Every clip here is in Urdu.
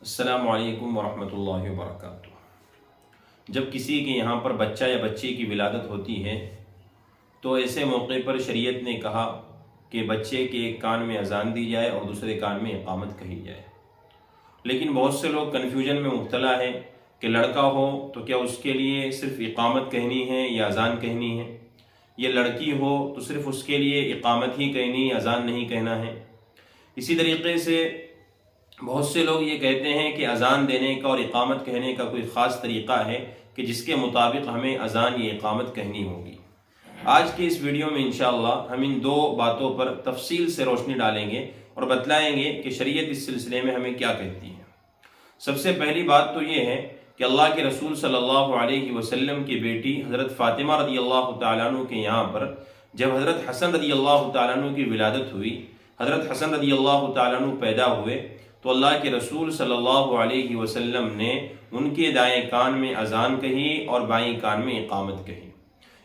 السلام علیکم ورحمۃ اللہ وبرکاتہ۔ جب کسی کے یہاں پر بچہ یا بچی کی ولادت ہوتی ہے تو ایسے موقع پر شریعت نے کہا کہ بچے کے ایک کان میں اذان دی جائے اور دوسرے کان میں اقامت کہی جائے۔ لیکن بہت سے لوگ کنفیوژن میں مبتلا ہیں کہ لڑکا ہو تو کیا اس کے لیے صرف اقامت کہنی ہے یا اذان کہنی ہے، یا لڑکی ہو تو صرف اس کے لیے اقامت ہی کہنی، اذان نہیں کہنا ہے۔ اسی طریقے سے بہت سے لوگ یہ کہتے ہیں کہ اذان دینے کا اور اقامت کہنے کا کوئی خاص طریقہ ہے کہ جس کے مطابق ہمیں اذان یا اقامت کہنی ہوگی۔ آج کے اس ویڈیو میں انشاءاللہ ہم ان دو باتوں پر تفصیل سے روشنی ڈالیں گے اور بتلائیں گے کہ شریعت اس سلسلے میں ہمیں کیا کہتی ہے۔ سب سے پہلی بات تو یہ ہے کہ اللہ کے رسول صلی اللہ علیہ وسلم کی بیٹی حضرت فاطمہ رضی اللہ تعالیٰ عنہ کے یہاں پر جب حضرت حسن رضی اللہ تعالیٰ عنہ کی ولادت ہوئی، حضرت حسن رضی اللہ تعالیٰ عنہ پیدا ہوئے، تو اللہ کے رسول صلی اللہ علیہ وسلم نے ان کے دائیں کان میں اذان کہی اور بائیں کان میں اقامت کہی۔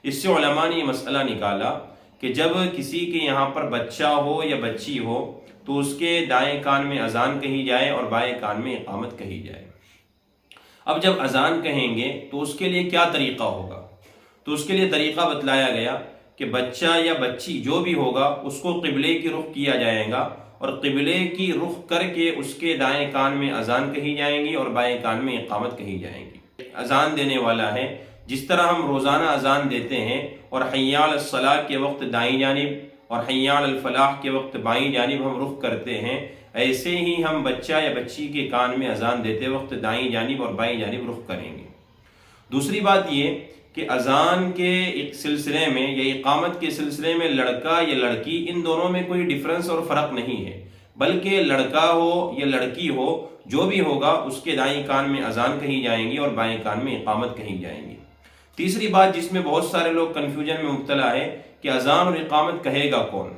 اس سے علماء نے یہ مسئلہ نکالا کہ جب کسی کے یہاں پر بچہ ہو یا بچی ہو تو اس کے دائیں کان میں اذان کہی جائے اور بائیں کان میں اقامت کہی جائے۔ اب جب اذان کہیں گے تو اس کے لیے کیا طریقہ ہوگا؟ تو اس کے لیے طریقہ بتلایا گیا کہ بچہ یا بچی جو بھی ہوگا اس کو قبلے کی رخ کیا جائے گا اور قبلے کی رخ کر کے اس کے دائیں کان میں اذان کہی جائیں گی اور بائیں کان میں اقامت کہی جائیں گی۔ اذان دینے والا ہے، جس طرح ہم روزانہ اذان دیتے ہیں اور حی علی الصلاۃ کے وقت دائیں جانب اور حی علی الفلاح کے وقت بائیں جانب ہم رخ کرتے ہیں، ایسے ہی ہم بچہ یا بچی کے کان میں اذان دیتے وقت دائیں جانب اور بائیں جانب رخ کریں گے۔ دوسری بات یہ کہ اذان کے سلسلے میں یا اقامت کے سلسلے میں لڑکا یا لڑکی ان دونوں میں کوئی ڈیفرنس اور فرق نہیں ہے، بلکہ لڑکا ہو یا لڑکی ہو جو بھی ہوگا اس کے دائیں کان میں اذان کہی جائیں گی اور بائیں کان میں اقامت کہی جائیں گی۔ تیسری بات جس میں بہت سارے لوگ کنفیوژن میں مبتلا ہے کہ اذان اور اقامت کہے گا کون؟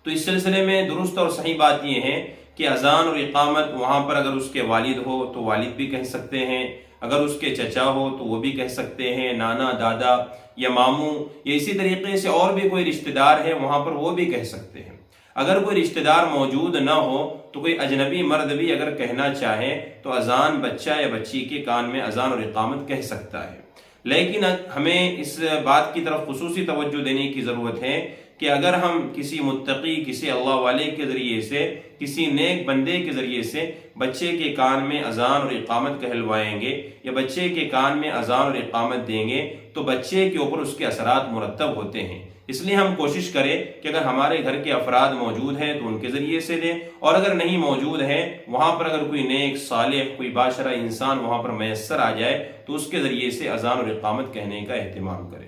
تو اس سلسلے میں درست اور صحیح بات یہ ہے کہ اذان اور اقامت وہاں پر اگر اس کے والد ہو تو والد بھی کہہ سکتے ہیں، اگر اس کے چچا ہو تو وہ بھی کہہ سکتے ہیں، نانا، دادا یا ماموں یا اسی طریقے سے اور بھی کوئی رشتہ دار ہے وہاں پر وہ بھی کہہ سکتے ہیں۔ اگر کوئی رشتہ دار موجود نہ ہو تو کوئی اجنبی مرد بھی اگر کہنا چاہے تو اذان بچہ یا بچی کے کان میں اذان اور اقامت کہہ سکتا ہے۔ لیکن ہمیں اس بات کی طرف خصوصی توجہ دینے کی ضرورت ہے کہ اگر ہم کسی متقی، کسی اللہ والے کے ذریعے سے، کسی نیک بندے کے ذریعے سے بچے کے کان میں اذان اور اقامت کہلوائیں گے یا بچے کے کان میں اذان اور اقامت دیں گے تو بچے کے اوپر اس کے اثرات مرتب ہوتے ہیں۔ اس لیے ہم کوشش کریں کہ اگر ہمارے گھر کے افراد موجود ہیں تو ان کے ذریعے سے دیں، اور اگر نہیں موجود ہیں وہاں پر اگر کوئی نیک، صالح، کوئی باشرہ انسان وہاں پر میسر آ جائے تو اس کے ذریعے سے اذان اور اقامت کہنے کا اہتمام کریں۔